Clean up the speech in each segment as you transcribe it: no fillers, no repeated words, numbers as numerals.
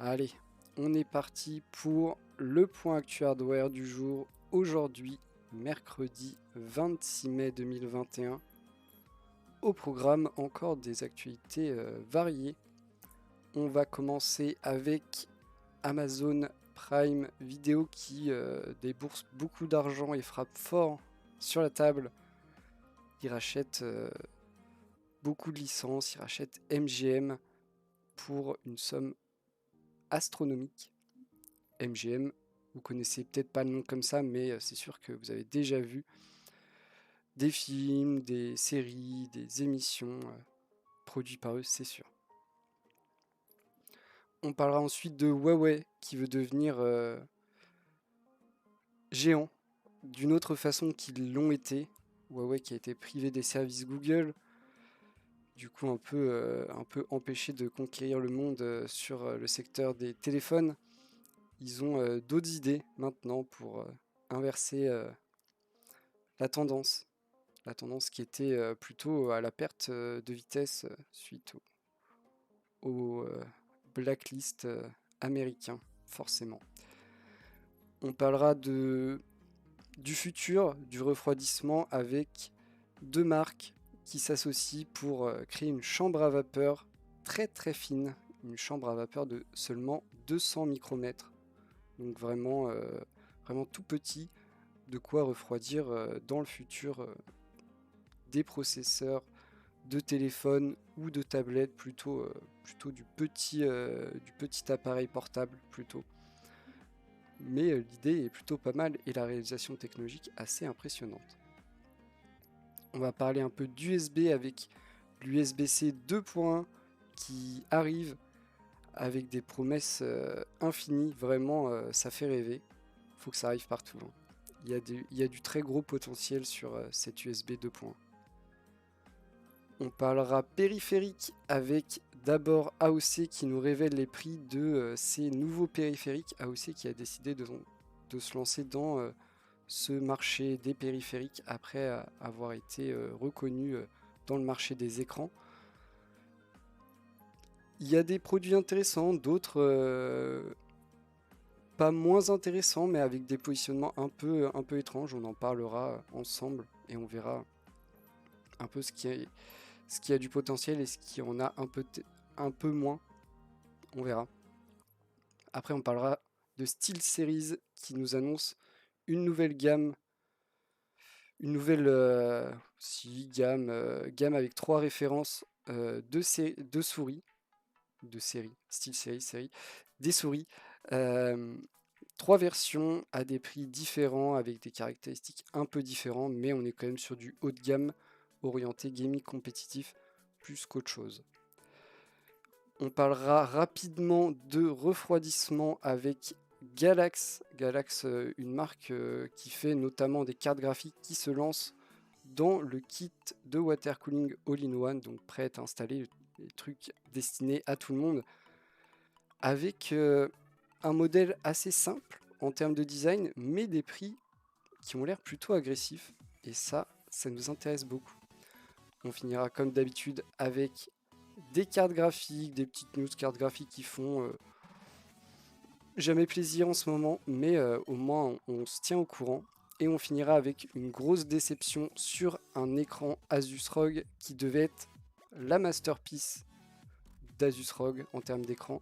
Allez, on est parti pour le point actu hardware du jour. Aujourd'hui, mercredi 26 mai 2021. Au programme, encore des actualités variées. On va commencer avec Amazon Prime Video qui débourse beaucoup d'argent et frappe fort sur la table. Il rachète beaucoup de licences, il rachète MGM pour une somme astronomique. MGM, vous connaissez peut-être pas le nom comme ça, mais c'est sûr que vous avez déjà vu des films, des séries, des émissions produits par eux, c'est sûr. On parlera ensuite de Huawei qui veut devenir géant d'une autre façon qu'ils l'ont été. Huawei qui a été privé des services Google, du coup un peu empêché de conquérir le monde sur le secteur des téléphones. Ils ont d'autres idées maintenant pour inverser la tendance. La tendance qui était plutôt à la perte de vitesse suite au blacklist américain, forcément. On parlera du futur, du refroidissement avec deux marques qui s'associent pour créer une chambre à vapeur très très fine, une chambre à vapeur de seulement 200 micromètres. Donc vraiment, vraiment tout petit, de quoi refroidir dans le futur des processeurs de téléphone ou de tablette, plutôt du petit appareil portable plutôt. Mais l'idée est plutôt pas mal et la réalisation technologique assez impressionnante. On va parler un peu d'USB avec l'USB-C 2.1 qui arrive avec des promesses infinies. Vraiment, ça fait rêver. Faut que ça arrive partout. Hein. Il y a du très gros potentiel sur cette USB 2.1. On parlera périphérique avec d'abord AOC qui nous révèle les prix de ces nouveaux périphériques. AOC qui a décidé de se lancer dans ce marché des périphériques après avoir été reconnu dans le marché des écrans. Il y a des produits intéressants, d'autres pas moins intéressants, mais avec des positionnements un peu étranges. On en parlera ensemble et on verra un peu ce qui a du potentiel et ce qui en a un peu moins. On verra. Après, on parlera de SteelSeries qui nous annonce une nouvelle gamme. Une nouvelle gamme avec trois références de souris. De séries. SteelSeries, série. Des souris. Trois versions à des prix différents avec des caractéristiques un peu différentes, mais on est quand même sur du haut de gamme orienté gaming compétitif plus qu'autre chose. On parlera rapidement de refroidissement avec Galax. Galax, une marque qui fait notamment des cartes graphiques qui se lancent dans le kit de water cooling all-in-one, donc prêt à installer des trucs destinés à tout le monde, avec un modèle assez simple en termes de design, mais des prix qui ont l'air plutôt agressifs. Et ça nous intéresse beaucoup. On finira comme d'habitude avec des cartes graphiques, des petites news cartes graphiques qui font jamais plaisir en ce moment, mais au moins on se tient au courant. Et on finira avec une grosse déception sur un écran Asus ROG qui devait être la masterpiece d'Asus ROG en termes d'écran.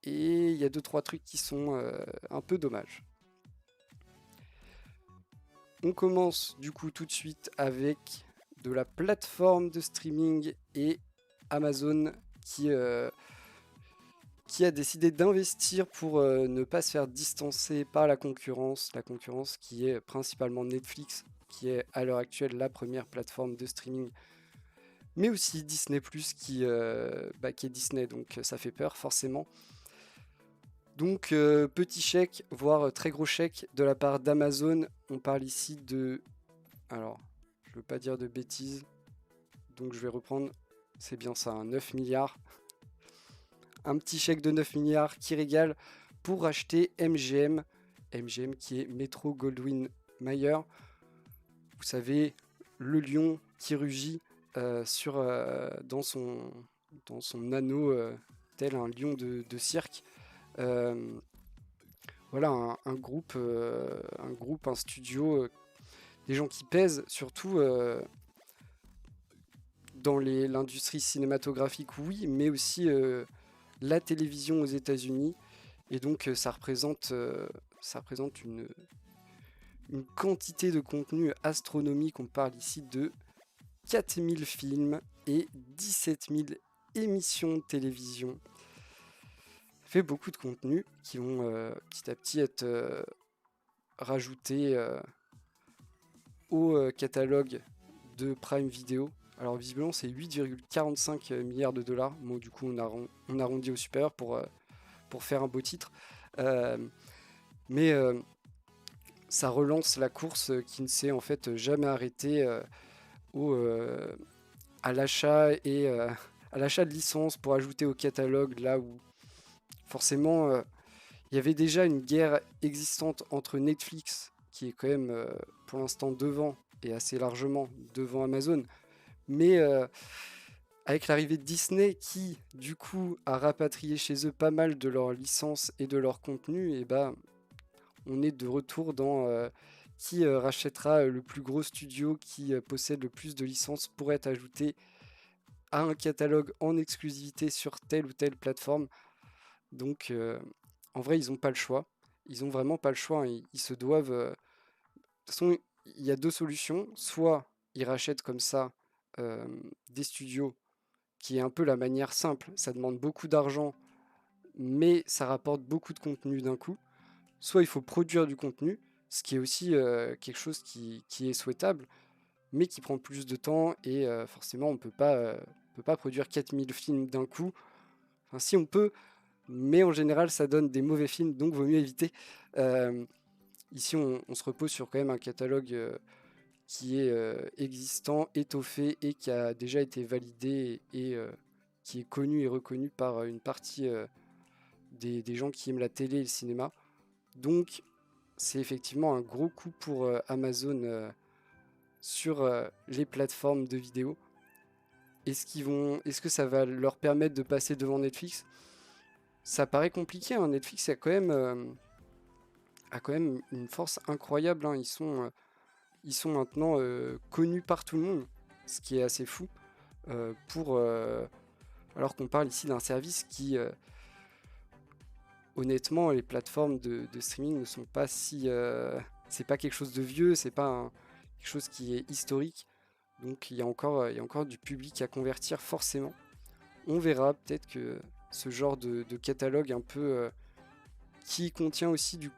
Et il y a 2-3 trucs qui sont un peu dommages. On commence du coup tout de suite avec de la plateforme de streaming et Amazon qui a décidé d'investir pour ne pas se faire distancer par la concurrence qui est principalement Netflix, qui est à l'heure actuelle la première plateforme de streaming, mais aussi Disney+, qui est Disney, donc ça fait peur forcément. Donc petit chèque, voire très gros chèque de la part d'Amazon. On parle ici de... Alors, je veux pas dire de bêtises, donc je vais reprendre, c'est bien ça, 9 milliards. Un petit chèque de 9 milliards qui régale pour acheter MGM. MGM qui est Metro Goldwyn Mayer. Vous savez, le lion qui rugit dans son anneau tel un lion de cirque. Voilà, un groupe, un studio, des gens qui pèsent, surtout dans l'industrie cinématographique, oui, mais aussi la télévision aux États-Unis. Et donc ça représente une quantité de contenu astronomique. On parle ici de 4000 films et 17 000 émissions de télévision. Ça fait beaucoup de contenu qui vont petit à petit être rajoutés au catalogue de Prime Video. Alors visiblement c'est 8,45 milliards de dollars. Bon, du coup on arrondit au supérieur pour faire un beau titre. Mais ça relance la course qui ne s'est en fait jamais arrêtée à l'achat et à l'achat de licences pour ajouter au catalogue, là où forcément il y avait déjà une guerre existante entre Netflix, qui est quand même pour l'instant devant et assez largement devant Amazon, mais avec l'arrivée de Disney qui du coup a rapatrié chez eux pas mal de leurs licences et de leur contenu, et bah on est de retour dans qui rachètera le plus gros studio qui possède le plus de licences pour être ajouté à un catalogue en exclusivité sur telle ou telle plateforme. Donc en vrai, ils n'ont pas le choix. Ils ont vraiment pas le choix. Ils se doivent. De toute façon, il y a deux solutions. Soit ils rachètent comme ça des studios, qui est un peu la manière simple. Ça demande beaucoup d'argent, mais ça rapporte beaucoup de contenu d'un coup. Soit il faut produire du contenu, ce qui est aussi quelque chose qui est souhaitable, mais qui prend plus de temps et forcément on peut pas produire 4000 films d'un coup. Enfin, si on peut, mais en général ça donne des mauvais films, donc vaut mieux éviter. Ici on se repose sur quand même un catalogue qui est existant, étoffé et qui a déjà été validé et qui est connu et reconnu par une partie des gens qui aiment la télé et le cinéma. Donc c'est effectivement un gros coup pour Amazon sur les plateformes de vidéo. Est-ce que ça va leur permettre de passer devant Netflix? Ça paraît compliqué, hein. Netflix a quand même une force incroyable, hein. Ils sont maintenant connus par tout le monde, ce qui est assez fou. Alors qu'on parle ici d'un service qui, honnêtement, les plateformes de streaming ne sont pas si... c'est pas quelque chose de vieux, c'est pas quelque chose qui est historique. Donc il y a encore du public à convertir forcément. On verra peut-être que ce genre de catalogue un peu qui contient aussi du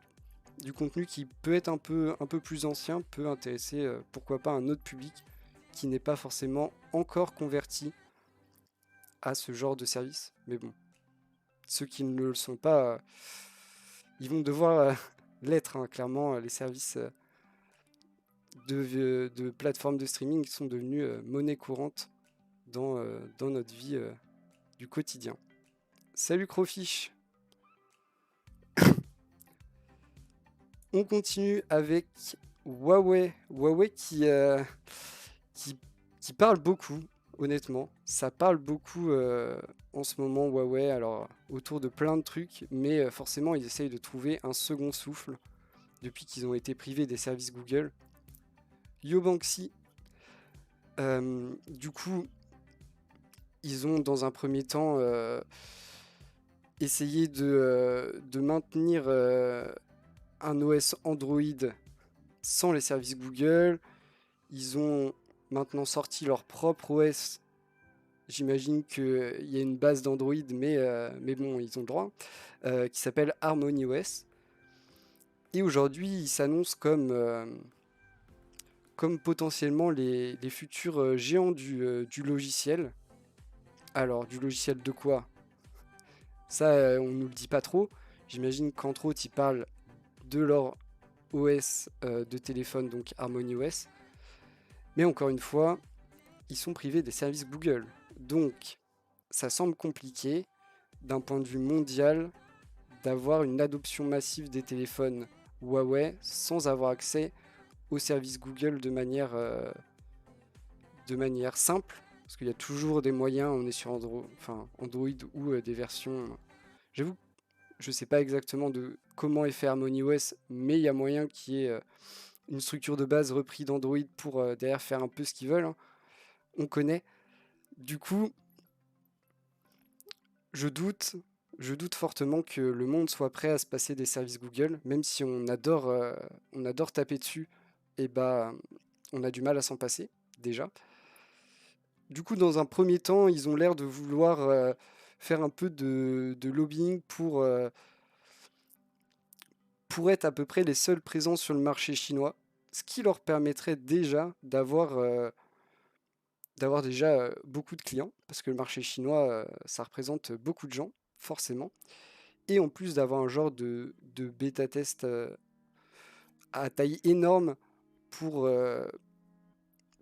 contenu qui peut être un peu plus ancien peut intéresser pourquoi pas un autre public qui n'est pas forcément encore converti à ce genre de service. Mais bon, ceux qui ne le sont pas, ils vont devoir l'être, hein. Clairement, les services de plateformes de streaming sont devenus monnaie courante dans notre vie du quotidien. Salut Crowfish. On continue avec Huawei. Huawei qui parle beaucoup, honnêtement. Ça parle beaucoup en ce moment, Huawei, alors autour de plein de trucs, mais forcément ils essayent de trouver un second souffle depuis qu'ils ont été privés des services Google. Yobanxi, du coup, ils ont dans un premier temps essayé de maintenir un OS Android sans les services Google. Ils ont maintenant sorti leur propre OS. J'imagine qu'il y a une base d'Android, mais bon, ils ont le droit, qui s'appelle HarmonyOS. Et aujourd'hui, ils s'annoncent comme potentiellement les futurs géants du logiciel. Alors, du logiciel de quoi? Ça, on nous le dit pas trop. J'imagine qu'entre autres, ils parlent de leur OS de téléphone, donc HarmonyOS. Mais encore une fois, ils sont privés des services Google. Donc, ça semble compliqué d'un point de vue mondial d'avoir une adoption massive des téléphones Huawei sans avoir accès aux services Google de manière simple, Parce qu'il y a toujours des moyens, on est sur Android ou des versions. J'avoue, je sais pas exactement de comment est fait HarmonyOS, mais il y a moyen qu'il y ait une structure de base reprise d'Android pour derrière faire un peu ce qu'ils veulent, hein. On connaît. Du coup, je doute, je doute fortement que le monde soit prêt à se passer des services Google, même si on adore taper dessus, et bah on a du mal à s'en passer, déjà. Du coup, dans un premier temps, ils ont l'air de vouloir faire un peu de lobbying pour être à peu près les seuls présents sur le marché chinois, ce qui leur permettrait déjà d'avoir déjà beaucoup de clients, parce que le marché chinois, ça représente beaucoup de gens, forcément, et en plus d'avoir un genre de bêta-test à taille énorme pour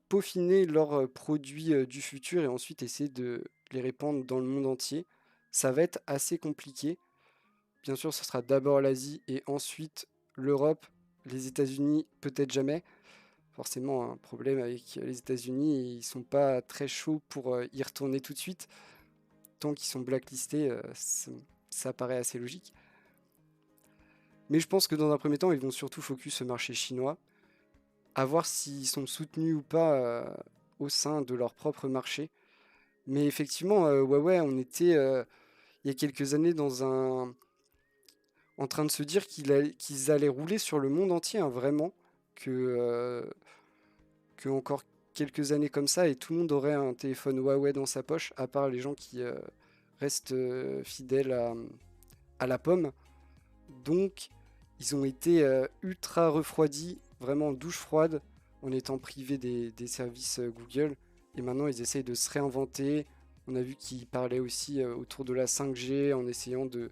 peaufiner leurs produits du futur et ensuite essayer de les répandre dans le monde entier. Ça va être assez compliqué. Bien sûr, ce sera d'abord l'Asie et ensuite l'Europe, les États-Unis, peut-être jamais. Forcément, un problème avec les États-Unis, ils sont pas très chauds pour y retourner tout de suite. Tant qu'ils sont blacklistés, ça paraît assez logique. Mais je pense que dans un premier temps, ils vont surtout focus sur le marché chinois, à voir s'ils sont soutenus ou pas au sein de leur propre marché. Mais effectivement, Huawei, on était il y a quelques années en train de se dire qu'ils allaient rouler sur le monde entier, hein, vraiment, que encore quelques années comme ça et tout le monde aurait un téléphone Huawei dans sa poche, à part les gens qui restent fidèles à la pomme. Donc, ils ont été ultra refroidis, vraiment douche froide, en étant privés des services Google. Et maintenant, ils essayent de se réinventer. On a vu qu'ils parlaient aussi autour de la 5G, en essayant de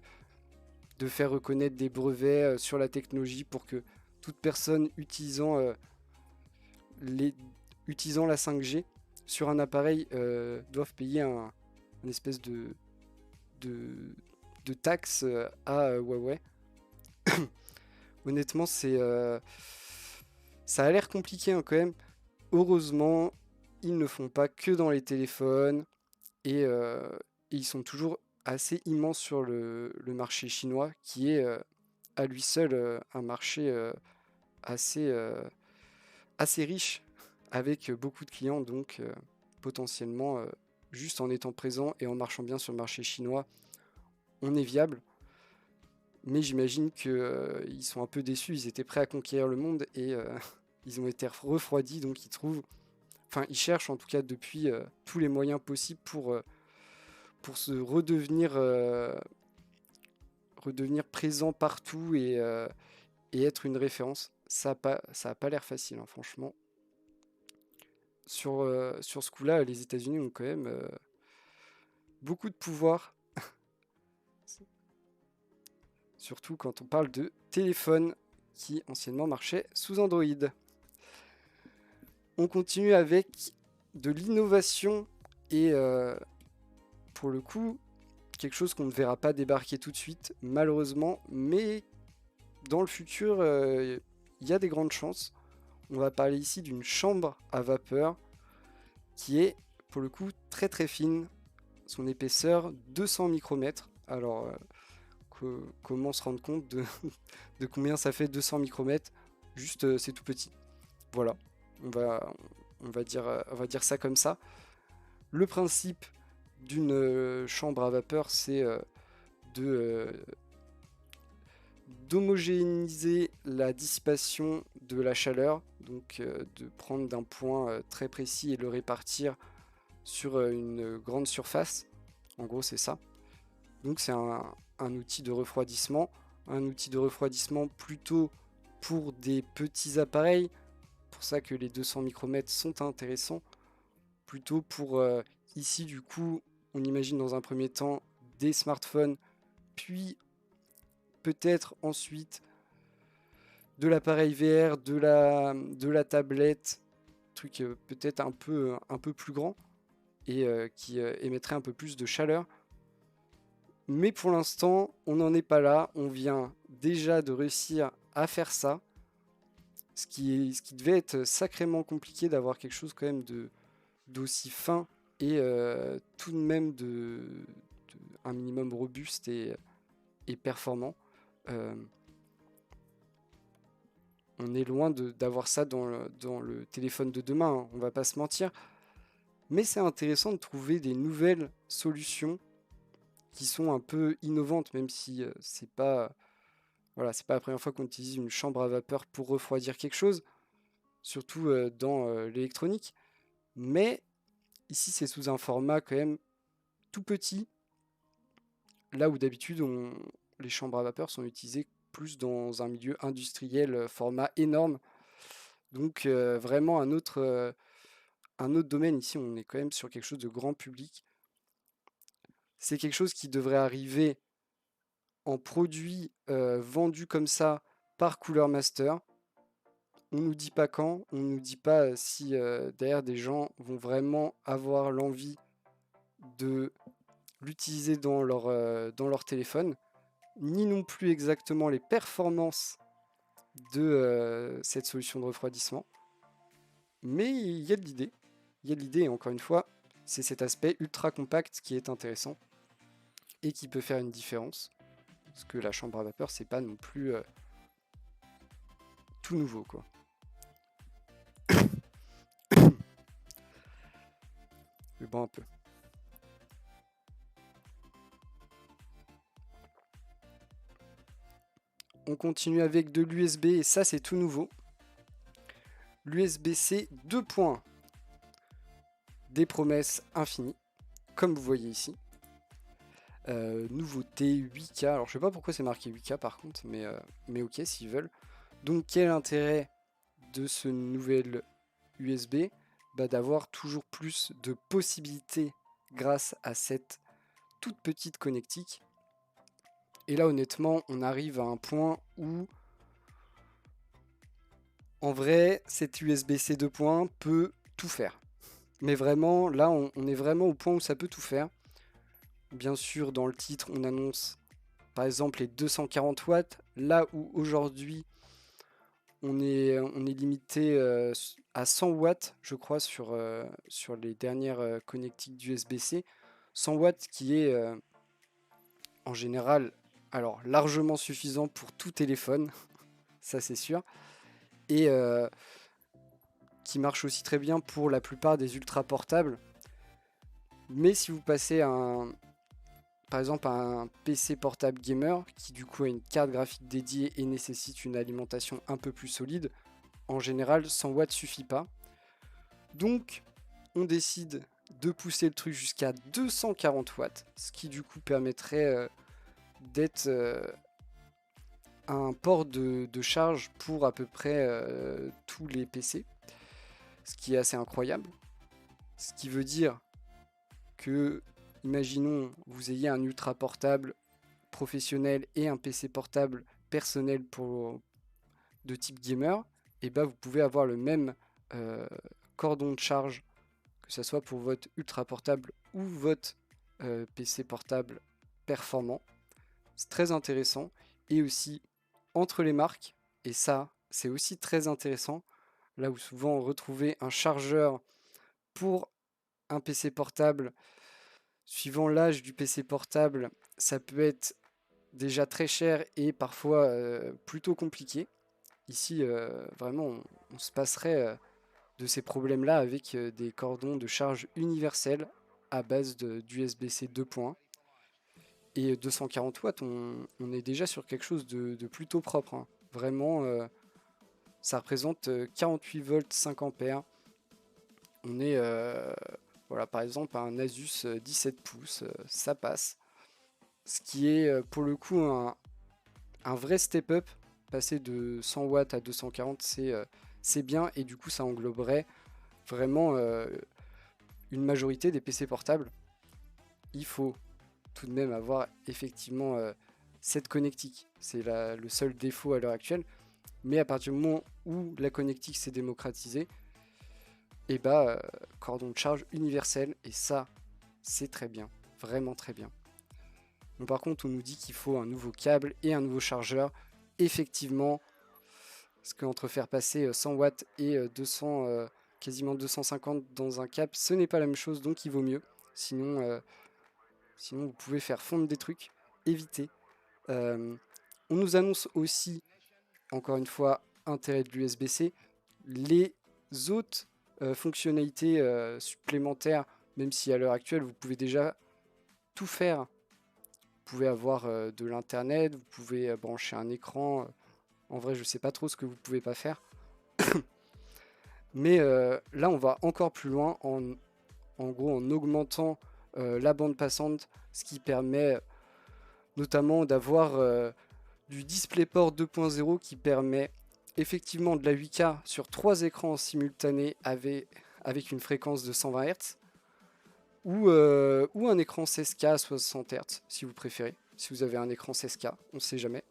faire reconnaître des brevets sur la technologie pour que toute personne les, utilisant la 5G sur un appareil doivent payer une espèce de, de taxe à Huawei. Honnêtement, ça a l'air compliqué hein, quand même. Heureusement, ils ne font pas que dans les téléphones et ils sont toujours assez immenses sur le marché chinois, qui est à lui seul un marché assez, assez riche, avec beaucoup de clients, donc potentiellement, juste en étant présent et en marchant bien sur le marché chinois, on est viable. Mais j'imagine qu'ils sont un peu déçus, ils étaient prêts à conquérir le monde et ils ont été refroidis, donc ils cherchent en tout cas depuis tous les moyens possibles pour se redevenir présent partout et être une référence. Ça a pas l'air facile, hein, franchement. Sur ce coup-là, les États-Unis ont quand même beaucoup de pouvoir, surtout quand on parle de téléphone qui anciennement marchait sous Android. On continue avec de l'innovation et pour le coup, quelque chose qu'on ne verra pas débarquer tout de suite, malheureusement, mais dans le futur, il y a des grandes chances. On va parler ici d'une chambre à vapeur qui est pour le coup très très fine, son épaisseur 200 micromètres. Alors, comment se rendre compte de combien ça fait 200 micromètres? Juste, c'est tout petit. Voilà, on va, on va dire ça comme ça. Le principe d'une chambre à vapeur, c'est d'homogénéiser la dissipation de la chaleur, donc de prendre d'un point très précis et le répartir sur une grande surface. En gros, c'est ça. Donc c'est un outil de refroidissement, plutôt pour des petits appareils, pour ça que les 200 micromètres sont intéressants, plutôt pour ici du coup, on imagine dans un premier temps des smartphones, puis peut-être ensuite de l'appareil VR, de la tablette, truc peut-être un peu plus grand et qui émettrait un peu plus de chaleur. Mais pour l'instant, on n'en est pas là. On vient déjà de réussir à faire ça. Ce qui devait être sacrément compliqué d'avoir quelque chose quand même d'aussi fin et tout de même un minimum robuste et performant. On est loin d'avoir ça dans le téléphone de demain, hein, on va pas se mentir. Mais c'est intéressant de trouver des nouvelles solutions qui sont un peu innovantes, même si c'est pas la première fois qu'on utilise une chambre à vapeur pour refroidir quelque chose, surtout dans l'électronique. Mais ici, c'est sous un format quand même tout petit, là où d'habitude, les chambres à vapeur sont utilisées plus dans un milieu industriel, format énorme. Donc vraiment un autre domaine ici, on est quand même sur quelque chose de grand public. C'est quelque chose qui devrait arriver en produit vendu comme ça par Cooler Master. On nous dit pas quand, on nous dit pas si derrière des gens vont vraiment avoir l'envie de l'utiliser dans leur téléphone, ni non plus exactement les performances de cette solution de refroidissement. Mais il y a de l'idée. Il y a de l'idée, et encore une fois, c'est cet aspect ultra compact qui est intéressant et qui peut faire une différence. Parce que la chambre à vapeur, c'est pas non plus tout nouveau, quoi. Mais bon, un peu. On continue avec de l'USB, et ça, c'est tout nouveau. L'USB-C 2 points. Des promesses infinies, comme vous voyez ici. Nouveauté 8K. Alors, je sais pas pourquoi c'est marqué 8K par contre, mais ok, s'ils veulent. Donc, quel est l'intérêt de ce nouvel USB? D'avoir toujours plus de possibilités grâce à cette toute petite connectique. Et là, honnêtement, on arrive à un point où, en vrai, cette USB-C 2 points peut tout faire. Mais vraiment, là, on est vraiment au point où ça peut tout faire. Bien sûr, dans le titre, on annonce, par exemple, les 240 watts. Là où aujourd'hui, on est limité à 100 watts, je crois, sur les dernières connectiques d'USB-C. 100 watts qui est, en général, alors largement suffisant pour tout téléphone, ça c'est sûr. Et qui marche aussi très bien pour la plupart des ultra portables. Mais si vous passez par exemple un PC portable gamer qui du coup a une carte graphique dédiée et nécessite une alimentation un peu plus solide, en général 100 watts suffit pas. Donc on décide de pousser le truc jusqu'à 240 watts, ce qui du coup permettrait d'être un port de charge pour à peu près tous les PC, ce qui est assez incroyable. Ce qui veut dire que, imaginons, vous ayez un ultra portable professionnel et un PC portable personnel de type gamer, et vous pouvez avoir le même cordon de charge, que ce soit pour votre ultra portable ou votre PC portable performant. C'est très intéressant. Et aussi, entre les marques, et ça, c'est aussi très intéressant, là où souvent on retrouvait un chargeur pour un PC portable, suivant l'âge du PC portable, ça peut être déjà très cher et parfois plutôt compliqué. Ici, vraiment, on se passerait de ces problèmes-là avec des cordons de charge universels à base d'USB-C 2 points. Et 240 watts, on est déjà sur quelque chose de plutôt propre, hein. Vraiment, ça représente 48 volts 5 ampères. On est, voilà, par exemple, un Asus 17 pouces, ça passe. Ce qui est pour le coup un vrai step-up. Passer de 100 watts à 240, c'est bien. Et du coup, ça engloberait vraiment une majorité des PC portables. Il faut tout de même avoir effectivement cette connectique. C'est le seul défaut à l'heure actuelle. Mais à partir du moment où la connectique s'est démocratisée, et cordon de charge universel. Et ça, c'est très bien. Vraiment très bien. Bon, par contre, on nous dit qu'il faut un nouveau câble et un nouveau chargeur. Effectivement, parce qu'entre faire passer 100 watts et quasiment 250 dans un cap, ce n'est pas la même chose, donc il vaut mieux. Sinon, sinon vous pouvez faire fondre des trucs, évitez. On nous annonce aussi, encore une fois, intérêt de l'USB-C, les autres fonctionnalités supplémentaires, même si à l'heure actuelle vous pouvez déjà tout faire. Vous pouvez avoir de l'internet, vous pouvez brancher un écran. En vrai, je sais pas trop ce que vous pouvez pas faire. Mais là, on va encore plus loin en gros en augmentant la bande passante, ce qui permet notamment d'avoir du DisplayPort 2.0 qui permet effectivement de la 8K sur 3 écrans simultanés avec une fréquence de 120 Hz ou un écran 16K à 60 Hz si vous préférez, si vous avez un écran 16K, on ne sait jamais.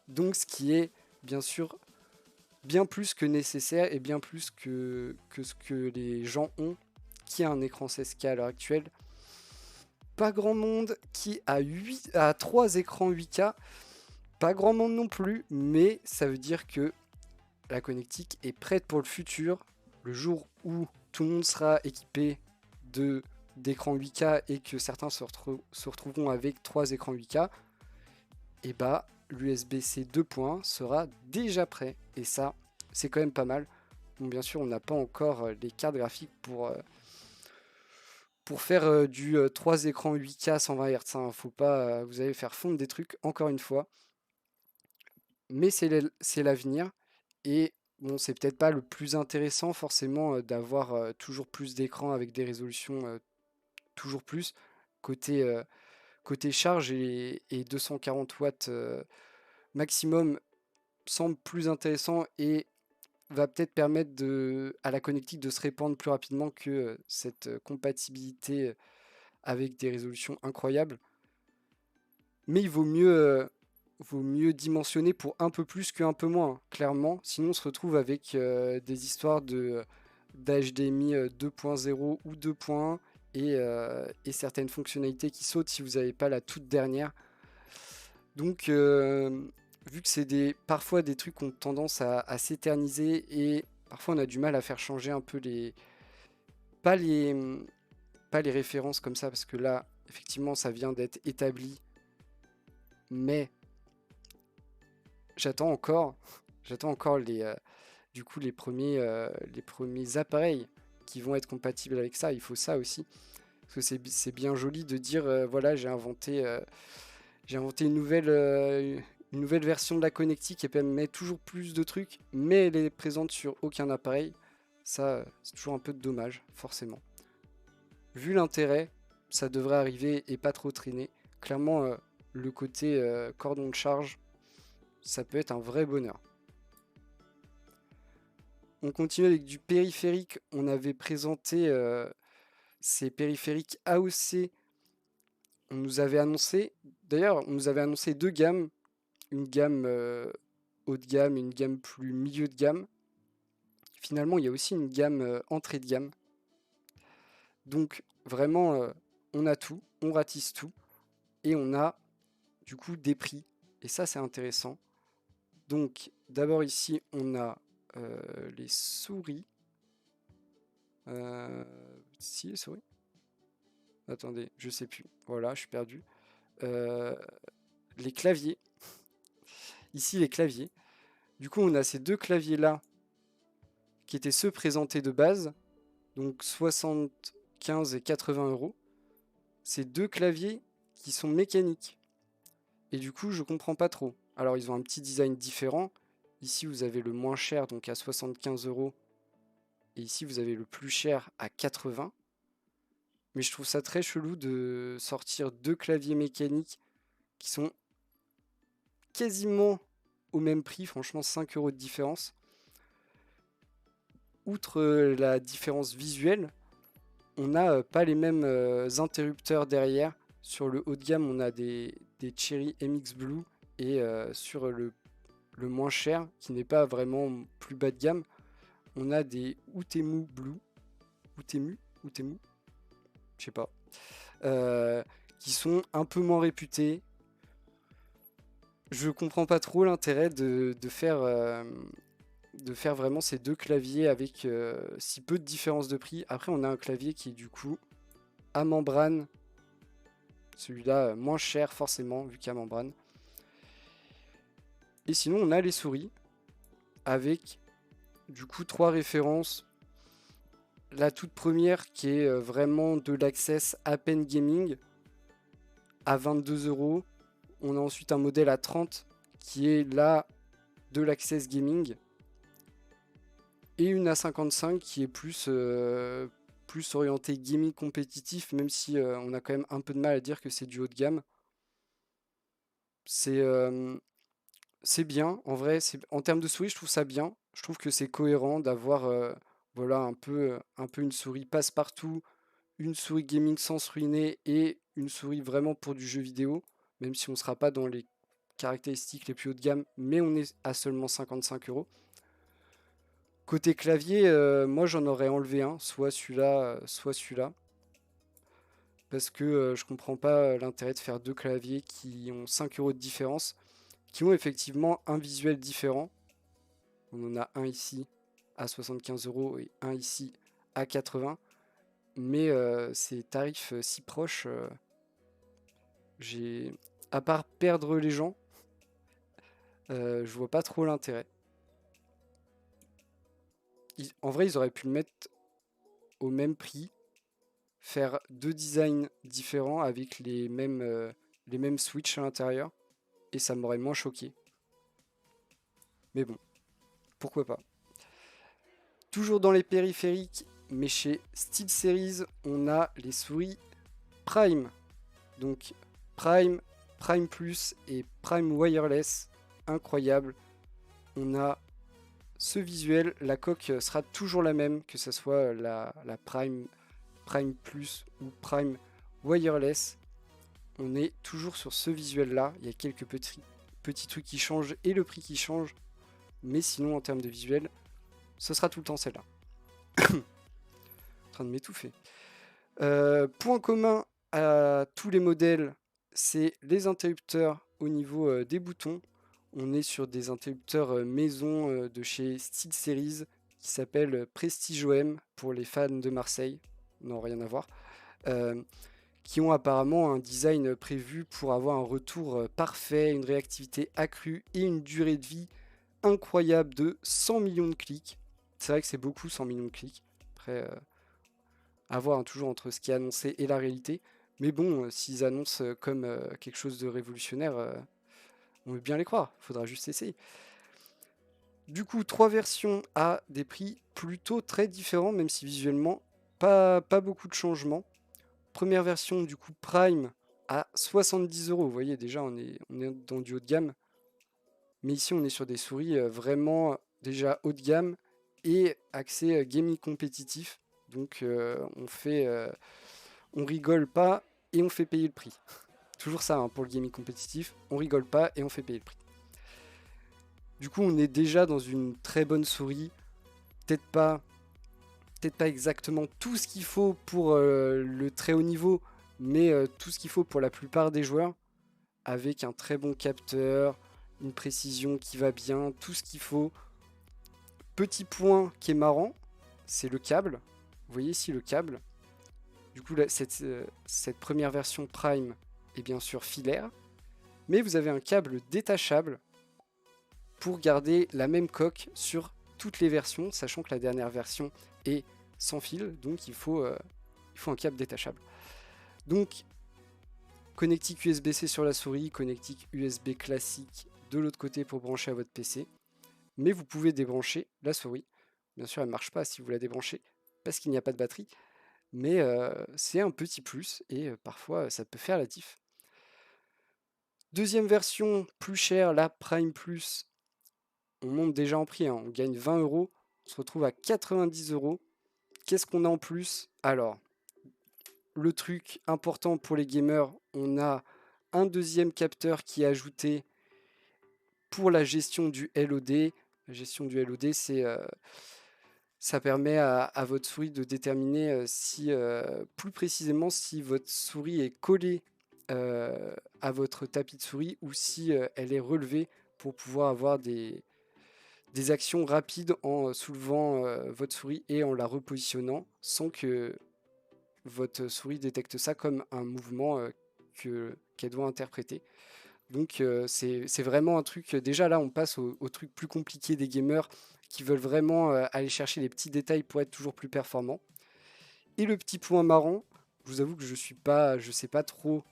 Donc ce qui est bien sûr bien plus que nécessaire et bien plus que ce que les gens ont, qui a un écran 16K à l'heure actuelle. Pas grand monde qui a 3 écrans 8K, pas grand monde non plus, mais ça veut dire que la connectique est prête pour le futur. Le jour où tout le monde sera équipé d'écrans 8K et que certains se retrouveront avec 3 écrans 8K, et bah l'USB-C 2.1 sera déjà prêt. Et ça, c'est quand même pas mal. Bon, bien sûr, on n'a pas encore les cartes graphiques pour faire du 3 écrans 8K 120 Hz. Hein. Faut pas, vous allez faire fondre des trucs, encore une fois. Mais c'est l'avenir. Et bon, c'est peut-être pas le plus intéressant forcément d'avoir toujours plus d'écrans avec des résolutions toujours plus. Côté, côté charge et 240 watts maximum semble plus intéressant et va peut-être permettre à la connectique de se répandre plus rapidement que cette compatibilité avec des résolutions incroyables. Mais il vaut mieux dimensionner pour un peu plus qu'un peu moins, hein, clairement. Sinon, on se retrouve avec des histoires d'HDMI 2.0 ou 2.1 et certaines fonctionnalités qui sautent si vous n'avez pas la toute dernière. Donc, vu que c'est parfois des trucs qui ont tendance à s'éterniser et parfois on a du mal à faire changer un peu pas les, pas les références comme ça, parce que là, effectivement, ça vient d'être établi. Mais j'attends encore du coup, les premiers appareils qui vont être compatibles avec ça. Il faut ça aussi. Parce que c'est bien joli de dire, voilà, j'ai inventé une nouvelle version de la connectique qui permet toujours plus de trucs, mais elle est présente sur aucun appareil. Ça, c'est toujours un peu dommage, forcément. Vu l'intérêt, ça devrait arriver et pas trop traîner. Clairement, le côté cordon de charge, ça peut être un vrai bonheur. On continue avec du périphérique. On avait présenté ces périphériques AOC. On nous avait annoncé, d'ailleurs, on nous avait annoncé 2 gammes. Une gamme haut de gamme et une gamme plus milieu de gamme. Finalement, il y a aussi une gamme entrée de gamme. Donc, vraiment, on a tout, on ratisse tout. Et on a, du coup, des prix. Et ça, c'est intéressant. Donc, d'abord ici, on a les souris. Si, les souris. Attendez, je sais plus. Voilà, je suis perdu. Les claviers. Ici, les claviers. Du coup, on a ces 2 claviers-là qui étaient ceux présentés de base. Donc 75 et 80 euros. Ces 2 claviers qui sont mécaniques. Et du coup, je comprends pas trop. Alors, ils ont un petit design différent. Ici, vous avez le moins cher, donc à 75 euros. Et ici, vous avez le plus cher à 80. Mais je trouve ça très chelou de sortir 2 claviers mécaniques qui sont quasiment au même prix. Franchement, 5 euros de différence. Outre la différence visuelle, on n'a pas les mêmes interrupteurs derrière. Sur le haut de gamme, on a des Cherry MX Blue et sur le moins cher, qui n'est pas vraiment plus bas de gamme, on a des Utemu Blue. Utemu, je sais pas. Qui sont un peu moins réputés. Je comprends pas trop l'intérêt de faire de faire vraiment ces deux claviers avec si peu de différence de prix. Après, on a un clavier qui est du coup à membrane. Celui-là, moins cher forcément, vu qu'il y a membrane. Et sinon, on a les souris avec du coup 3 références. La toute première qui est vraiment de l'Access à peine gaming à 22 euros. On a ensuite un modèle à 30 qui est là de l'Access Gaming. Et une à 55 qui est plus orienté gaming compétitif, même si on a quand même un peu de mal à dire que c'est du haut de gamme. C'est bien, en vrai, en termes de souris, je trouve ça bien. Je trouve que c'est cohérent d'avoir voilà, un peu une souris passe-partout, une souris gaming sans se ruiner et une souris vraiment pour du jeu vidéo, même si on ne sera pas dans les caractéristiques les plus haut de gamme, mais on est à seulement 55 euros. Côté clavier, moi j'en aurais enlevé un, soit celui-là, soit celui-là. Parce que je comprends pas l'intérêt de faire deux claviers qui ont 5 euros de différence, qui ont effectivement un visuel différent. On en a un ici à 75 euros et un ici à 80. Mais ces tarifs si proches, à part perdre les gens, je vois pas trop l'intérêt. En vrai, ils auraient pu le mettre au même prix, faire deux designs différents avec les mêmes switches à l'intérieur, et ça m'aurait moins choqué. Mais bon, pourquoi pas. Toujours dans les périphériques, mais chez SteelSeries, on a les souris Prime. Donc Prime, Prime Plus et Prime Wireless. Incroyable. On a ce visuel, la coque sera toujours la même, que ce soit la Prime, Prime Plus ou Prime Wireless. On est toujours sur ce visuel là. Il y a quelques petits trucs qui changent et le prix qui change. Mais sinon, en termes de visuel, ce sera tout le temps celle-là. En train de m'étouffer. Point commun à tous les modèles, c'est les interrupteurs au niveau des boutons. On est sur des interrupteurs maison de chez SteelSeries qui s'appellent Prestige OM pour les fans de Marseille. Non, rien à voir. Qui ont apparemment un design prévu pour avoir un retour parfait, une réactivité accrue et une durée de vie incroyable de 100 millions de clics. C'est vrai que c'est beaucoup 100 millions de clics. Après, à voir toujours entre ce qui est annoncé et la réalité. Mais bon, s'ils annoncent comme quelque chose de révolutionnaire, on veut bien les croire. Il faudra juste essayer. Du coup, 3 versions à des prix plutôt très différents, même si visuellement, pas beaucoup de changements. Première version, du coup, Prime à 70 euros. Vous voyez, déjà, on est dans du haut de gamme. Mais ici, on est sur des souris vraiment déjà haut de gamme et accès gaming compétitif. Donc, on rigole pas et on fait payer le prix. Toujours ça hein, pour le gaming compétitif, on rigole pas et on fait payer le prix. Du coup, on est déjà dans une très bonne souris. Peut-être pas exactement tout ce qu'il faut pour le très haut niveau, mais tout ce qu'il faut pour la plupart des joueurs, avec un très bon capteur, une précision qui va bien, tout ce qu'il faut. Petit point qui est marrant, c'est le câble. Vous voyez ici le câble. Du coup, cette première version Prime est bien sûr filaire, mais vous avez un câble détachable pour garder la même coque sur toutes les versions, sachant que la dernière version est sans fil, donc il faut un câble détachable. Donc, connectique USB-C sur la souris, connectique USB classique de l'autre côté pour brancher à votre PC, mais vous pouvez débrancher la souris. Bien sûr, elle ne marche pas si vous la débranchez, parce qu'il n'y a pas de batterie, mais c'est un petit plus, et parfois ça peut faire la diff. Deuxième version, plus chère, la Prime Plus, on monte déjà en prix, hein, on gagne 20 euros, on se retrouve à 90 euros. Qu'est-ce qu'on a en plus? Alors, le truc important pour les gamers, on a un deuxième capteur qui est ajouté pour la gestion du LOD. La gestion du LOD, ça permet à votre souris de déterminer plus précisément si votre souris est collée à votre tapis de souris ou si elle est relevée pour pouvoir avoir des des actions rapides en soulevant votre souris et en la repositionnant sans que votre souris détecte ça comme un mouvement qu'elle doit interpréter. Donc c'est vraiment un truc, déjà là on passe au truc plus compliqué des gamers qui veulent vraiment aller chercher les petits détails pour être toujours plus performants. Et le petit point marrant, je vous avoue que je sais pas trop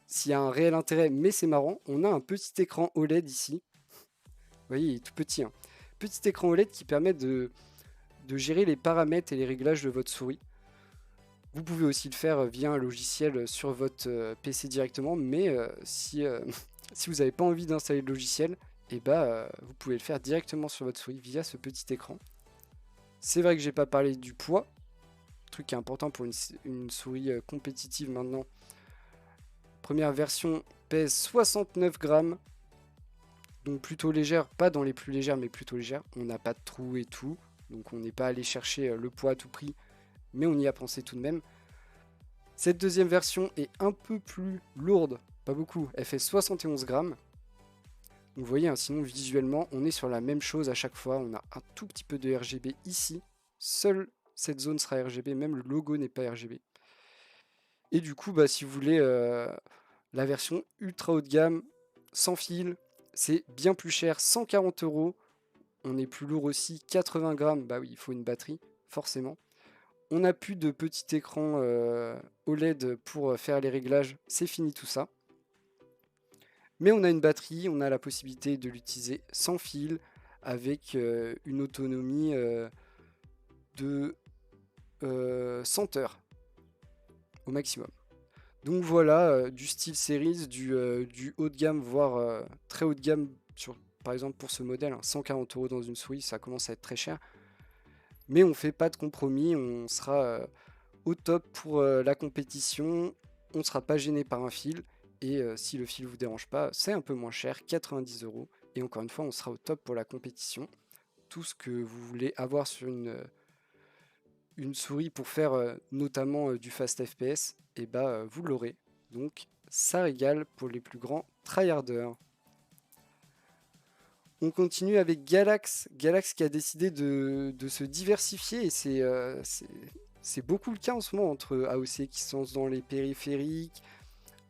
s'il y a un réel intérêt, mais c'est marrant, on a un petit écran OLED ici. Vous voyez, il est tout petit, hein. Petit écran OLED qui permet de gérer les paramètres et les réglages de votre souris. Vous pouvez aussi le faire via un logiciel sur votre PC directement, mais si, si vous n'avez pas envie d'installer le logiciel, et vous pouvez le faire directement sur votre souris via ce petit écran. C'est vrai que j'ai pas parlé du poids, truc qui est important pour une souris compétitive maintenant. Première version pèse 69 grammes, donc plutôt légère, pas dans les plus légères, mais plutôt légère. On n'a pas de trou et tout, donc on n'est pas allé chercher le poids à tout prix, mais on y a pensé tout de même. Cette deuxième version est un peu plus lourde, pas beaucoup, elle fait 71 grammes. Donc vous voyez, hein, sinon visuellement, on est sur la même chose à chaque fois. On a un tout petit peu de RGB ici. Seule cette zone sera RGB, même le logo n'est pas RGB. Et du coup, si vous voulez la version ultra haut de gamme, sans fil, c'est bien plus cher, 140 €. On est plus lourd aussi, 80 grammes. Bah oui, il faut une batterie, forcément. On n'a plus de petit écran OLED pour faire les réglages, c'est fini tout ça. Mais on a une batterie, on a la possibilité de l'utiliser sans fil, avec une autonomie de 100 heures au maximum. Donc voilà, du style Series, du haut de gamme, voire très haut de gamme, par exemple pour ce modèle, 140 € dans une souris, ça commence à être très cher. Mais on fait pas de compromis, on sera au top pour la compétition, on ne sera pas gêné par un fil. Et si le fil vous dérange pas, c'est un peu moins cher, 90 €. Et encore une fois, on sera au top pour la compétition. Tout ce que vous voulez avoir sur une souris pour faire notamment du fast FPS, et vous l'aurez. Donc ça régale pour les plus grands tryharders. On continue avec Galax. Galax qui a décidé de se diversifier, et c'est beaucoup le cas en ce moment, entre AOC qui se lance dans les périphériques,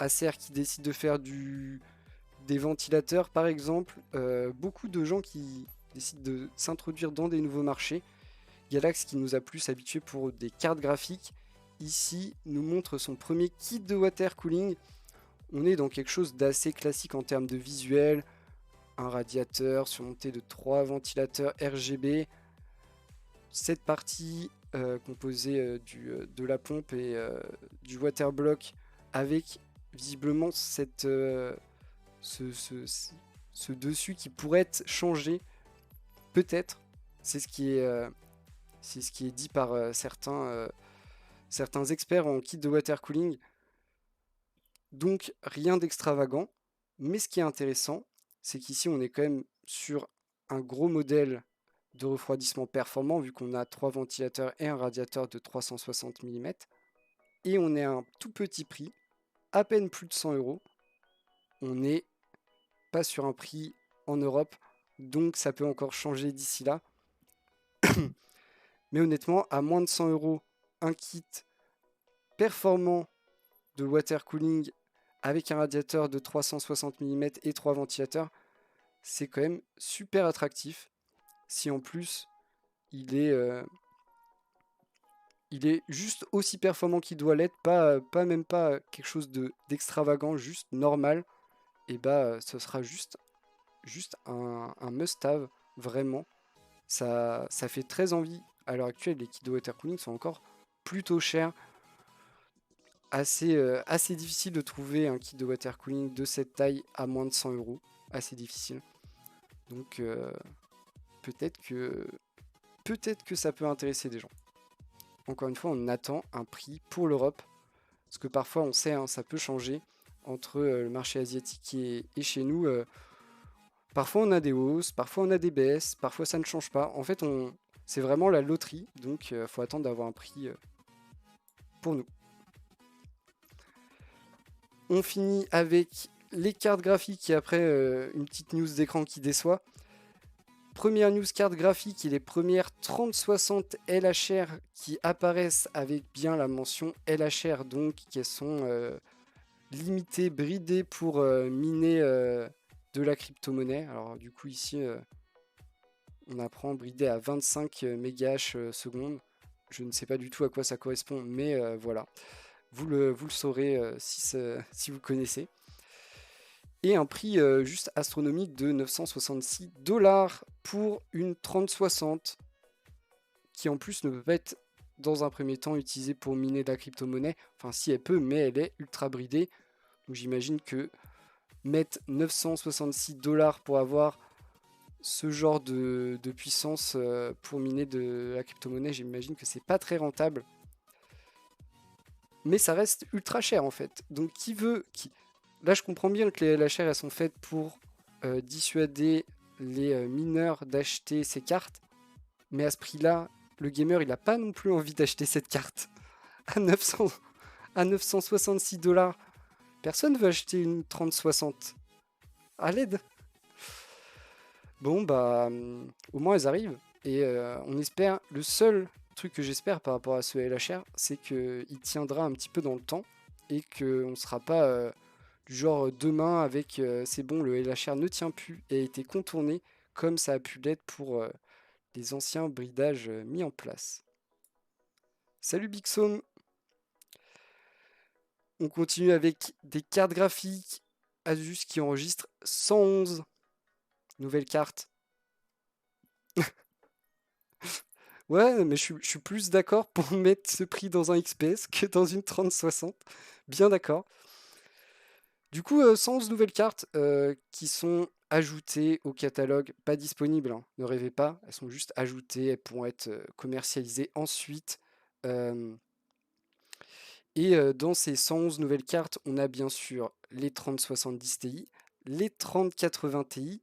Acer qui décide de faire des ventilateurs par exemple, beaucoup de gens qui décident de s'introduire dans des nouveaux marchés. Galax qui nous a plus habitués pour des cartes graphiques, ici nous montre son premier kit de water cooling. On est dans quelque chose d'assez classique en termes de visuel, un radiateur surmonté de 3 ventilateurs RGB, cette partie composée de la pompe et du water block avec visiblement ce dessus qui pourrait être changé, peut-être. C'est ce qui est dit par certains experts en kit de water cooling. Donc rien d'extravagant, mais ce qui est intéressant, c'est qu'ici on est quand même sur un gros modèle de refroidissement performant, vu qu'on a 3 ventilateurs et un radiateur de 360 mm, et on est à un tout petit prix, à peine plus de 100 €. On n'est pas sur un prix en Europe, donc ça peut encore changer d'ici là. Mais honnêtement, à moins de 100 €, un kit performant de water cooling avec un radiateur de 360 mm et 3 ventilateurs, c'est quand même super attractif. Si en plus il est juste aussi performant qu'il doit l'être, même pas quelque chose d'extravagant, juste normal, et ce sera juste un must-have, vraiment. Ça fait très envie. À l'heure actuelle, les kits de water cooling sont encore plutôt chers. Assez difficile de trouver un kit de water cooling de cette taille à moins de 100 €. Assez difficile. Donc peut-être que ça peut intéresser des gens. Encore une fois, on attend un prix pour l'Europe. Parce que parfois, on sait, ça peut changer entre le marché asiatique et chez nous. Parfois, on a des hausses, parfois, on a des baisses, parfois, ça ne change pas. En fait, c'est vraiment la loterie. Donc, il faut attendre d'avoir un prix pour nous. On finit avec les cartes graphiques et après une petite news d'écran qui déçoit. premières news cartes graphiques et les premières 3060 LHR qui apparaissent avec bien la mention LHR, donc qui sont limitées, bridées pour miner de la crypto-monnaie. Alors du coup ici on apprend bridé à 25 mégahash seconde. Je ne sais pas du tout à quoi ça correspond, mais voilà. Vous le saurez si vous connaissez. Et un prix juste astronomique de 966 $ pour une 3060 qui en plus ne peut pas être dans un premier temps utilisée pour miner de la crypto-monnaie. Enfin si elle peut, mais elle est ultra bridée. Donc j'imagine que mettre 966 $ pour avoir ce genre de puissance pour miner de la crypto-monnaie, j'imagine que c'est pas très rentable. Mais ça reste ultra cher en fait. Donc qui veut... Là je comprends bien que les LHR elles sont faites pour dissuader les mineurs d'acheter ces cartes. Mais à ce prix-là, le gamer il a pas non plus envie d'acheter cette carte. À 966 $. Personne veut acheter une 3060. À l'aide. Bon bah au moins elles arrivent. Et on espère, le seul truc que j'espère par rapport à ce LHR, c'est qu'il tiendra un petit peu dans le temps et qu'on ne sera pas du genre demain avec c'est bon, le LHR ne tient plus et a été contourné comme ça a pu l'être pour les anciens bridages mis en place. Salut Bixom. On continue avec des cartes graphiques Asus qui enregistrent 111 nouvelles cartes. Ouais, mais je suis plus d'accord pour mettre ce prix dans un XPS que dans une 3060. Bien d'accord. Du coup, 111 nouvelles cartes qui sont ajoutées au catalogue, pas disponibles, hein, ne rêvez pas, elles sont juste ajoutées, elles pourront être commercialisées ensuite. Et dans ces 111 nouvelles cartes, on a bien sûr les 3070 Ti, les 3080 Ti,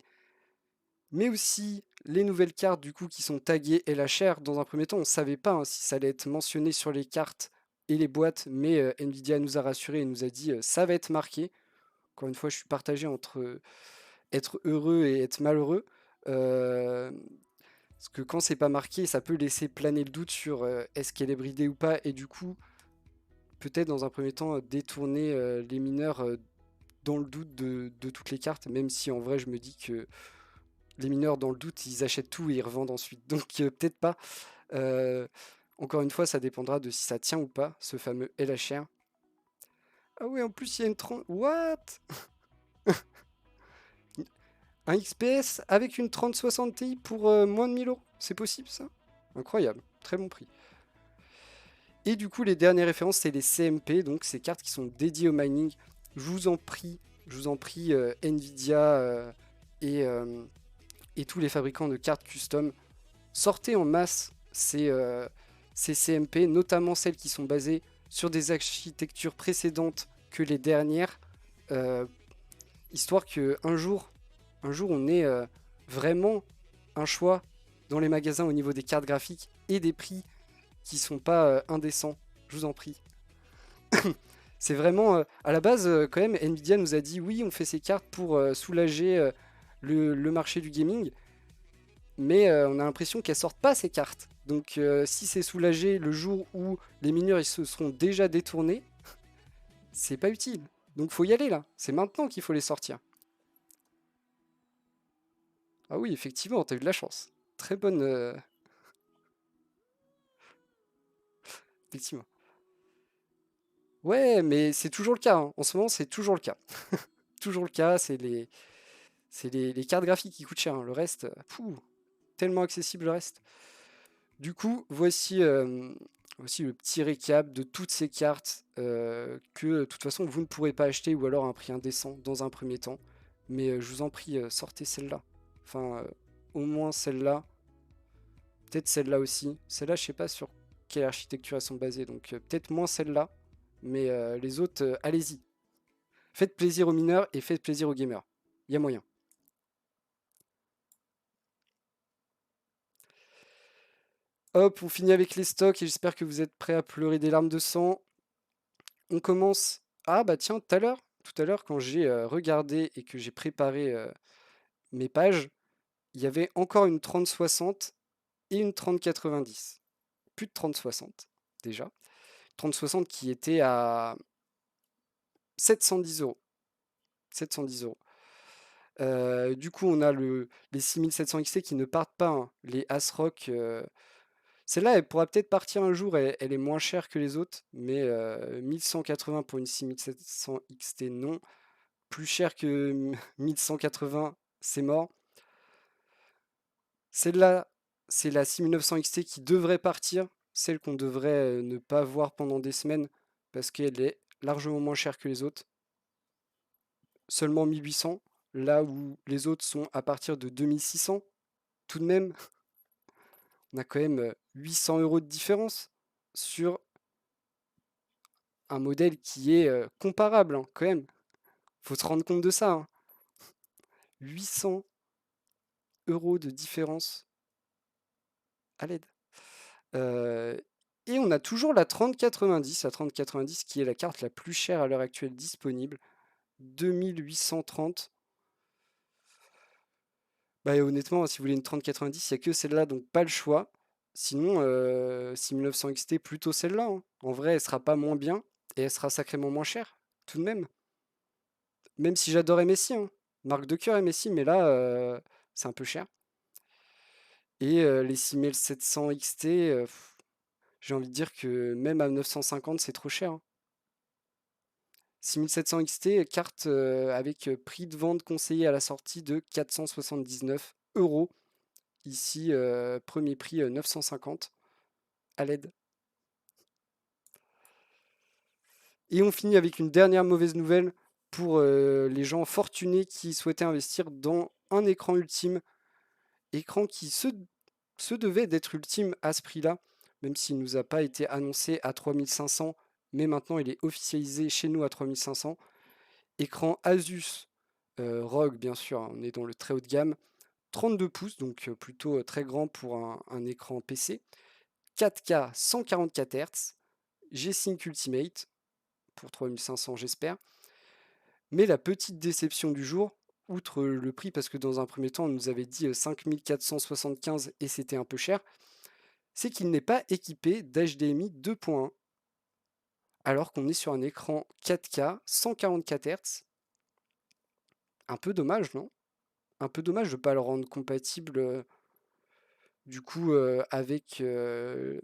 mais aussi les nouvelles cartes du coup qui sont taguées LHR. Dans un premier temps, on ne savait pas si ça allait être mentionné sur les cartes et les boîtes, mais Nvidia nous a rassuré et nous a dit ça va être marqué. Encore une fois, je suis partagé entre être heureux et être malheureux. Parce que quand c'est pas marqué, ça peut laisser planer le doute sur est-ce qu'elle est bridée ou pas, et du coup, peut-être dans un premier temps détourner les mineurs dans le doute de toutes les cartes, même si en vrai je me dis que les mineurs dans le doute ils achètent tout et ils revendent ensuite. Donc peut-être pas. Euh, Encore une fois, ça dépendra de si ça tient ou pas, ce fameux LHR. Ah oui, en plus il y a une 30... What? Un XPS avec une 3060 Ti pour moins de 1000 euros. C'est possible ça? Incroyable, très bon prix. Et du coup, les dernières références, c'est les CMP, donc ces cartes qui sont dédiées au mining. Je vous en prie, Nvidia et tous les fabricants de cartes custom, sortez en masse ces CMP, notamment celles qui sont basées sur des architectures précédentes que les dernières, euh, histoire qu'un jour, on ait vraiment un choix dans les magasins au niveau des cartes graphiques et des prix qui sont pas indécents. Je vous en prie. C'est vraiment à la base quand même Nvidia nous a dit oui on fait ces cartes pour soulager le marché du gaming, mais on a l'impression qu'elles sortent pas ces cartes. Donc si c'est soulagé le jour où les mineurs ils se seront déjà détournés, c'est pas utile. Donc faut y aller là. C'est maintenant qu'il faut les sortir. Ah oui effectivement t'as eu de la chance. Très bonne effectivement. Ouais mais c'est toujours le cas, hein. En ce moment c'est toujours le cas. Toujours le cas, c'est les cartes graphiques qui coûtent cher, hein. Le reste, tellement accessible le reste. Du coup, voici le petit récap de toutes ces cartes que de toute façon vous ne pourrez pas acheter ou alors à un prix indécent dans un premier temps. Mais je vous en prie, sortez celle-là. Enfin, au moins celle-là. Peut-être celle-là aussi. Celle-là, je sais pas sur quelle architecture elles sont basées, donc peut-être moins celle-là. Mais les autres, allez-y. Faites plaisir aux mineurs et faites plaisir aux gamers. Il y a moyen. Hop, on finit avec les stocks et j'espère que vous êtes prêts à pleurer des larmes de sang. On commence. Ah bah tiens, tout à l'heure, quand j'ai regardé et que j'ai préparé mes pages, il y avait encore une 3060 et une 3090. Plus de 3060 déjà. 3060 qui était à 710 euros. 710 euros. Du coup, on a les 6700 XT qui ne partent pas, hein. Les ASRock, celle-là, elle pourra peut-être partir un jour. Elle est moins chère que les autres, mais 1180 pour une 6700 XT, non. Plus cher que 1180, c'est mort. Celle-là, c'est la 6900 XT qui devrait partir, celle qu'on devrait ne pas voir pendant des semaines parce qu'elle est largement moins chère que les autres. Seulement 1800, là où les autres sont à partir de 2600. Tout de même, on a quand même 800 euros de différence sur un modèle qui est comparable, hein, quand même. Faut se rendre compte de ça, hein. 800 euros de différence à l'aide. Et on a toujours la 3090, la 3090 qui est la carte la plus chère à l'heure actuelle disponible, 2830. Bah, honnêtement, si vous voulez une 3090, il n'y a que celle-là, donc pas le choix. Sinon, 6900 XT, plutôt celle-là, hein. En vrai, elle sera pas moins bien et elle sera sacrément moins chère, tout de même. Même si j'adore MSI, hein. Marque de cœur MSI, mais là, c'est un peu cher. Et les 6700 XT, j'ai envie de dire que même à 950, c'est trop cher, hein. 6700 XT, carte avec prix de vente conseillé à la sortie de 479 euros. Ici, premier prix 950 à l'aide. Et on finit avec une dernière mauvaise nouvelle pour les gens fortunés qui souhaitaient investir dans un écran ultime. Écran qui se devait d'être ultime à ce prix-là, même s'il ne nous a pas été annoncé à 3500, mais maintenant il est officialisé chez nous à 3500. Écran Asus ROG, bien sûr, hein, on est dans le très haut de gamme. 32 pouces, donc plutôt très grand pour un écran PC. 4K 144 Hz, G-Sync Ultimate pour 3500, j'espère. Mais la petite déception du jour, outre le prix, parce que dans un premier temps on nous avait dit 5475 et c'était un peu cher, c'est qu'il n'est pas équipé d'HDMI 2.1, alors qu'on est sur un écran 4K 144 Hz. Un peu dommage, non? Un peu dommage de ne pas le rendre compatible du coup avec les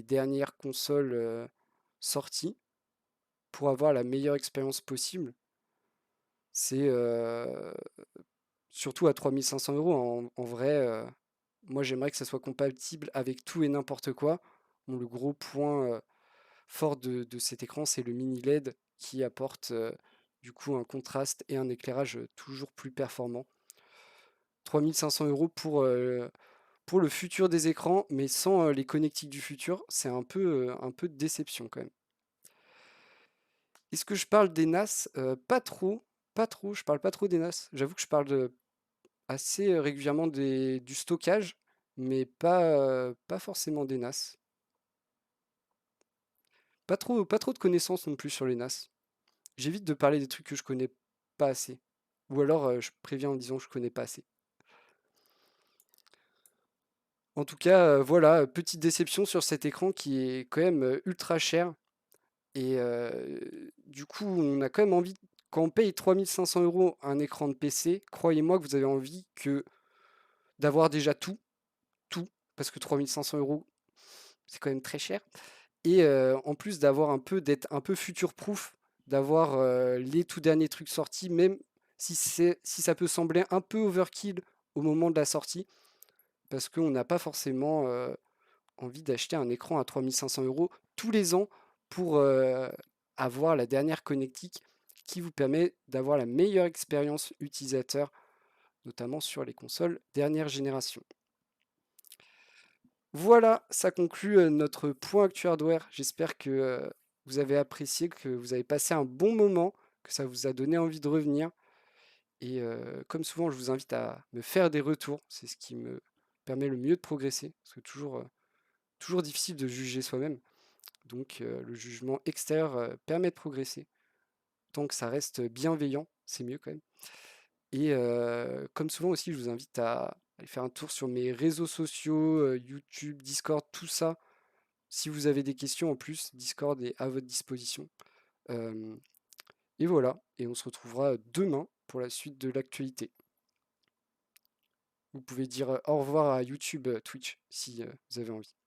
dernières consoles sorties pour avoir la meilleure expérience possible. C'est surtout à 3500 euros. En vrai, moi j'aimerais que ça soit compatible avec tout et n'importe quoi. Bon, le gros point fort de cet écran, c'est le mini LED qui apporte du coup un contraste et un éclairage toujours plus performant. 3500 euros pour le futur des écrans, mais sans les connectiques du futur, c'est un peu de déception quand même. Est-ce que je parle des NAS? Pas trop, pas trop, je parle pas trop des NAS. J'avoue que je parle assez régulièrement du stockage, mais pas forcément des NAS. Pas trop de connaissances non plus sur les NAS. J'évite de parler des trucs que je connais pas assez. Ou alors je préviens en disant que je connais pas assez. En tout cas, voilà, petite déception sur cet écran qui est quand même ultra cher. Et du coup, on a quand même envie, quand on paye 3500 euros un écran de PC, croyez-moi que vous avez envie d'avoir déjà tout, parce que 3500 euros, c'est quand même très cher. Et en plus d'être un peu future-proof, d'avoir les tout derniers trucs sortis, même si ça peut sembler un peu overkill au moment de la sortie, parce qu'on n'a pas forcément envie d'acheter un écran à 3500 euros tous les ans pour avoir la dernière connectique qui vous permet d'avoir la meilleure expérience utilisateur, notamment sur les consoles dernière génération. Voilà, ça conclut notre point Actu Hardware. J'espère que vous avez apprécié, que vous avez passé un bon moment, que ça vous a donné envie de revenir. Et comme souvent, je vous invite à me faire des retours. C'est ce qui me permet le mieux de progresser. Parce que toujours difficile de juger soi-même. Donc le jugement extérieur permet de progresser. Tant que ça reste bienveillant, c'est mieux quand même. Et comme souvent aussi, je vous invite à aller faire un tour sur mes réseaux sociaux, YouTube, Discord, tout ça. Si vous avez des questions en plus, Discord est à votre disposition. Euh, et voilà, et on se retrouvera demain pour la suite de l'actualité. Vous pouvez dire au revoir à YouTube, Twitch, si vous avez envie.